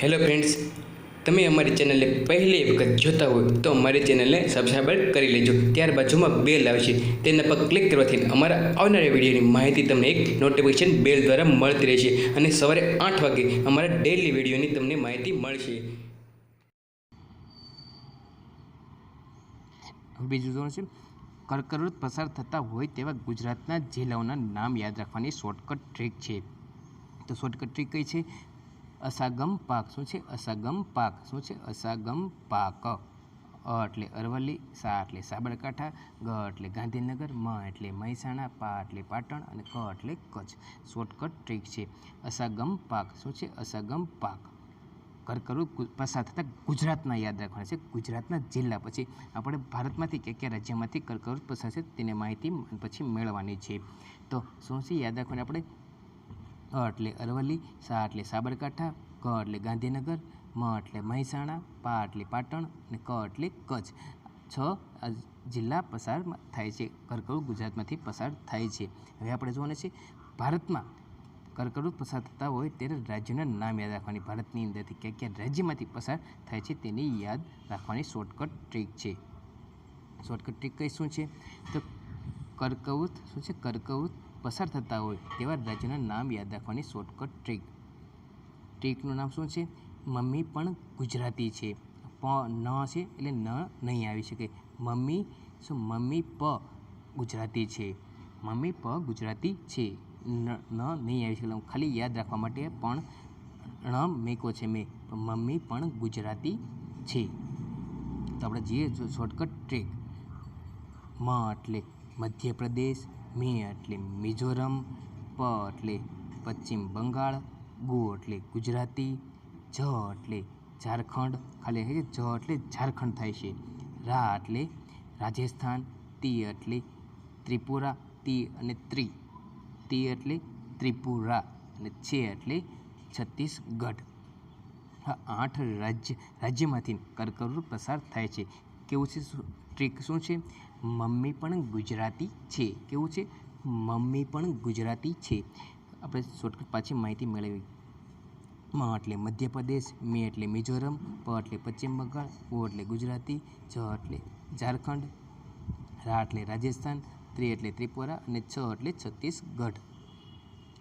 Hello friends, તમે અમારી ચેનલને પહેલી વખત જોતા હોય તો અમારી ચેનલને સબસ્ક્રાઈબ કરી લેજો. ત્યાર બાજુમાં બેલ આવશે, તેના પર ક્લિક કરવાથી અમારા આવનારા વિડીયોની માહિતી તમને એક નોટિફિકેશન બેલ દ્વારા મળતી રહેશે અને સવારે 8 વાગે અમારા ડેઇલી વિડીયોની તમને માહિતી મળશે. બીજું જોવાનું છે, કર્કવૃત પસાર થતા હોય તેવા ગુજરાતના જિલ્લાઓના નામ યાદ રાખવાની શોર્ટકટ ટ્રીક છે. તો શોર્ટકટ ટ્રીક કઈ છે? અસાગમ પાક. શું છે? અસાગમ પાક. શું છે? અસાગમ પાક. અ એટલે અરવલ્લી, સા એટલે સાબરકાંઠા, ગ એટલે ગાંધીનગર, મ એટલે મહેસાણા, પા એટલે પાટણ અને ક એટલે કચ્છ. શોર્ટકટ ટ્રીક છે અસાગમ પાક. શું છે? અસાગમ પાક. કર્કવૃત પસાર થતા ગુજરાતના યાદ રાખવાના છે, ગુજરાતના જિલ્લા. પછી આપણે ભારતમાંથી કયા રાજ્યમાંથી કર્કવૃત પસાર છે તેની માહિતી પછી મેળવવાની છે. તો શું છે યાદ રાખવાની આપણે? અ એટલે અરવલ્લી, સા એટલે સાબરકાંઠા, ગ એટલે ગાંધીનગર, મ એટલે મહેસાણા, પા એટલે પાટણ અને ક એટલે કચ્છ. 6 જિલ્લા પસાર થાય છે. કર્કવૃત ગુજરાતમાંથી પસાર થાય છે. હવે આપણે જોવાના છે ભારતમાં કર્કવૃત પસાર થતા હોય ત્યારે રાજ્યોના નામ યાદ રાખવાની. ભારતની અંદરથી કયા રાજ્યમાંથી પસાર થાય છે તેની યાદ રાખવાની શોર્ટકટ ટ્રીક છે. શોર્ટકટ ટ્રીક કઈ શું છે? તો કર્કવૃત શું છે? કર્કવૃત પસાર થતા હોય તેવા રાજ્યોના નામ યાદ રાખવાની શોર્ટકટ ટ્રીક. ટ્રીકનું નામ શું છે? મમ્મી પણ ગુજરાતી છે. પ ન છે એટલે ન નહીં આવી શકે. મમ્મી શું? મમ્મી પ ગુજરાતી છે. મમ્મી પ ગુજરાતી છે. ન નહીં આવી શકે. ખાલી યાદ રાખવા માટે પણ મેકો છે મેં. મમ્મી પણ ગુજરાતી છે. તો આપણે જઈએ શોર્ટકટ ટ્રીક. મ એટલે મધ્યપ્રદેશ, મી એટલે મિઝોરમ, પ એટલે પશ્ચિમ બંગાળ, ગુ એટલે ગુજરાતી, જ એટલે ઝારખંડ. ખાલી જ એટલે ઝારખંડ થાય છે. રા એટલે રાજસ્થાન, તી એટલે ત્રિપુરા, તી અને તી એટલે ત્રિપુરા અને છે એટલે છત્તીસગઢ. આ 8 રાજ્યમાંથી કર્કવૃત પસાર થાય છે. કેવું છે ટ્રીક? શું છે? મમ્મી પણ ગુજરાતી છે. કેવું છે? મમ્મી પણ ગુજરાતી છે. આપણે શોર્ટકટ પાછી માહિતી મેળવી. મ એટલે મધ્યપ્રદેશ, મી એટલે મિઝોરમ, પ એટલે પશ્ચિમ બંગાળ, ગુ એટલે ગુજરાતી, જ એટલે ઝારખંડ, રા એટલે રાજસ્થાન, ત્રી એટલે ત્રિપુરા અને છ એટલે છત્તીસગઢ.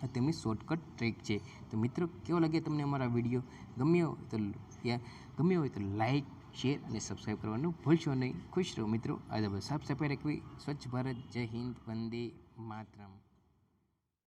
આ તેમની શોર્ટકટ ટ્રીક છે. તો મિત્રો, કેવો લાગે તમને અમારા વિડીયો? ગમ્યો હોય તો લાઇક, શેર અને સબસ્ક્રાઈબ કરવાનું ભૂલશો નહીં. ખુશ રહો મિત્રો. આજે સાફ સફાઈ રાખવી. સ્વચ્છ ભારત. જય હિન્દ. વંદે માતરમ.